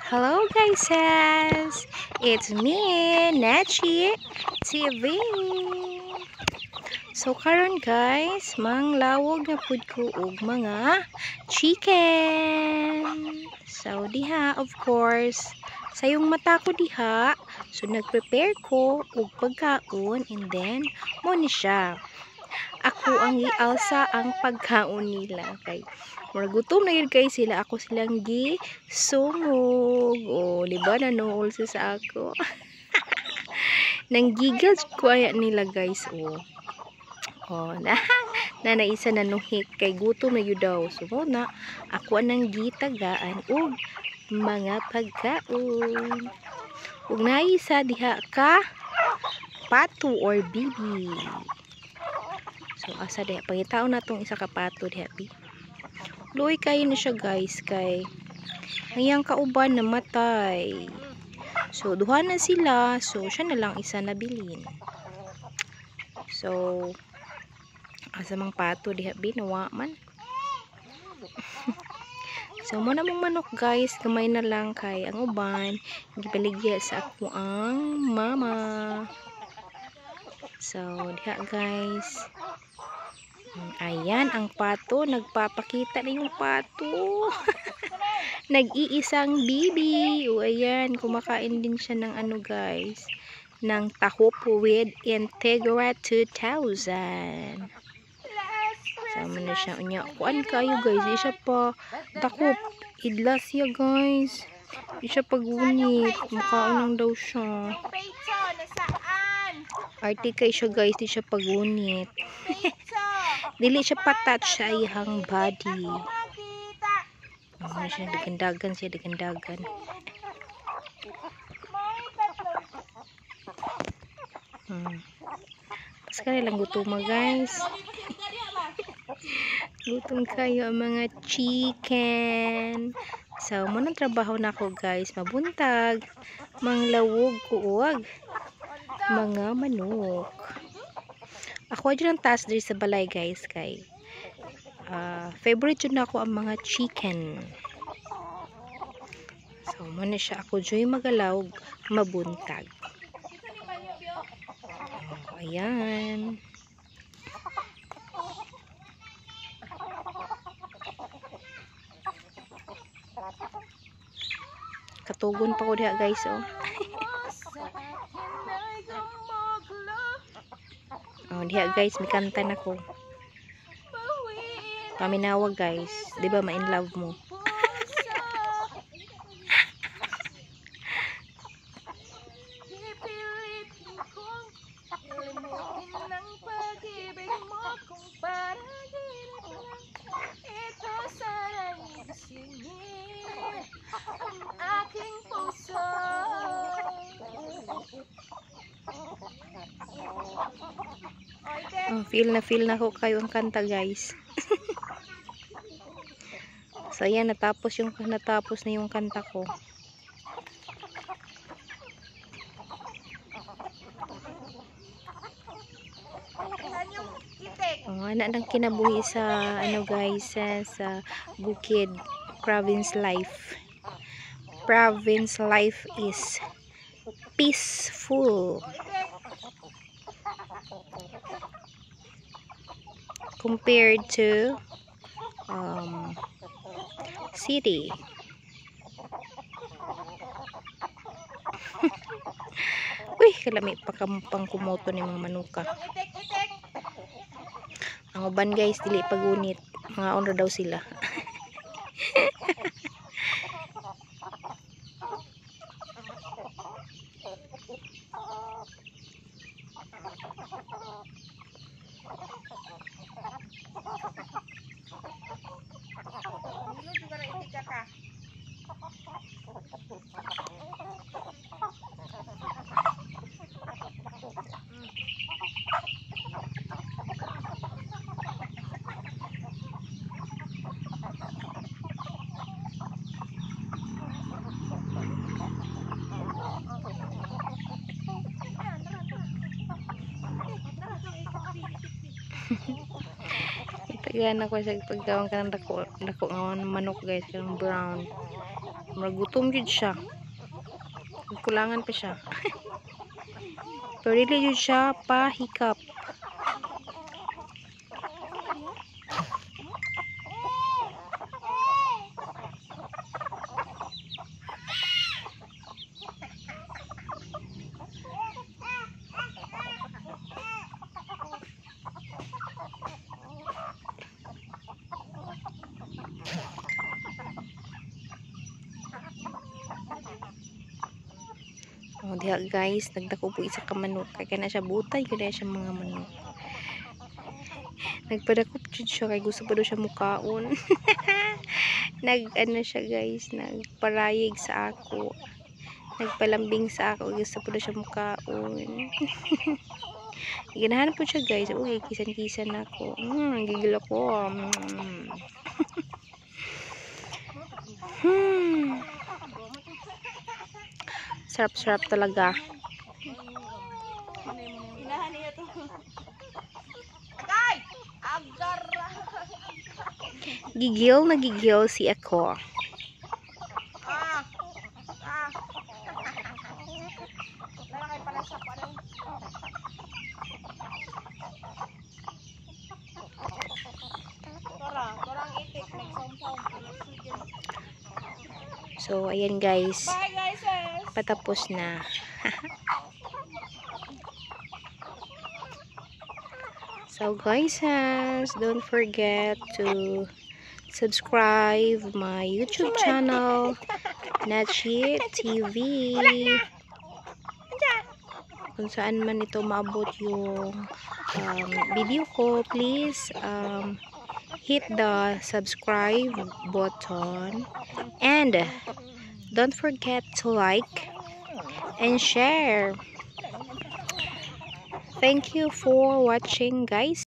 Hello guys, it's me, Nachi TV. So karon guys, manglawog na pud ko og mga chicken. So diha of course, sayong mata ko diha. So nagprepare ko og pagkaon and then mo ni siya. Ako ang gialsa ang pagkaon nila kay murag gutom na yun kay sila, ako silang gisungog. Oh, di ba nanool sa ako? Nang giggles ko aya nila guys. Oh, na naisa nanuhik kay gutom na yun daw. So na ako nang gitagaan og mga pagkaon. Ug naisa diha ka pato or bibi. So asa diha pangitaon natong isa ka pato diha bi. Luoy kayo na siya guys kay ngayang kauban namatay. So duha na sila, so siya na lang isa nabilin. So asa mang pato diha binawa man. So mo na mong manok guys, kamay na lang kay ang uban gipaligya sa ako ang mama. So diha guys. Ayan ang pato, nagpapakita na yung pato. Nag-iisang bibi. O ayan, kumakain din siya ng ano guys, ng tahop with Integra 2000. Sama na siya. Unya, kuan kayo guys, di siya pa takop. Idlas siya guys. Di siya pagunit. Mukhaon lang daw siya. Artikay siya guys, di siya pagunit. Dili siya patouch sa iyang body. Siya dagandagan siya dagandagan. Pas ka lang gutom guys. Gutom kayo ang mga chicken. So muna trabaho na ako guys, mabuntag, manglawog kuog mga manok. Ako dyan ang taas diri sa balay guys kay favorite yun ako ang mga chicken. So muna siya ako dyan magalaw mabuntag. Ayan. Katugon pa ko diha guys Oh, diha guys, may kanta na ko. Paminawag guys, 'di ba ma-in love mo? Oh, feel na ko kayo ang kanta guys. So ayan, natapos na yung kanta ko. Oh, anak nang kinabuhi sa ano guys, sa bukid. Province life. Province life is peaceful compared to city. Uy, kalami pa pang kumoto ni mga manuka. Ang uban guys, dili pagunit. Mga honor daw sila. Tagana ko sa pagkawang kanang dako nga manok guys, kanang brown. Magutom jud siya. Kulangan pa siya. Pero dili jud siya pahikap. Oh, diha guys, nagdako po isa ka manok. Kaya na siya butay, yun na siya mga manok. Nagpadakop jud siya, kay gusto pa daw siya mukaon. Ano siya guys, nagparayig sa ako. Nagpalambing sa ako, gusto pa daw siya mukaon. Ganahan po siya guys. Uy, kisan-kisan ako. Gigil ako. Sarap-sarap talaga. Gigil na gigil si ako. So, ayan guys. Patapos na. So guys, don't forget to subscribe my YouTube channel, Nachi TV. Kung saan man ito maabot yung video ko, please hit the subscribe button and don't forget to like and share. Thank you for watching guys.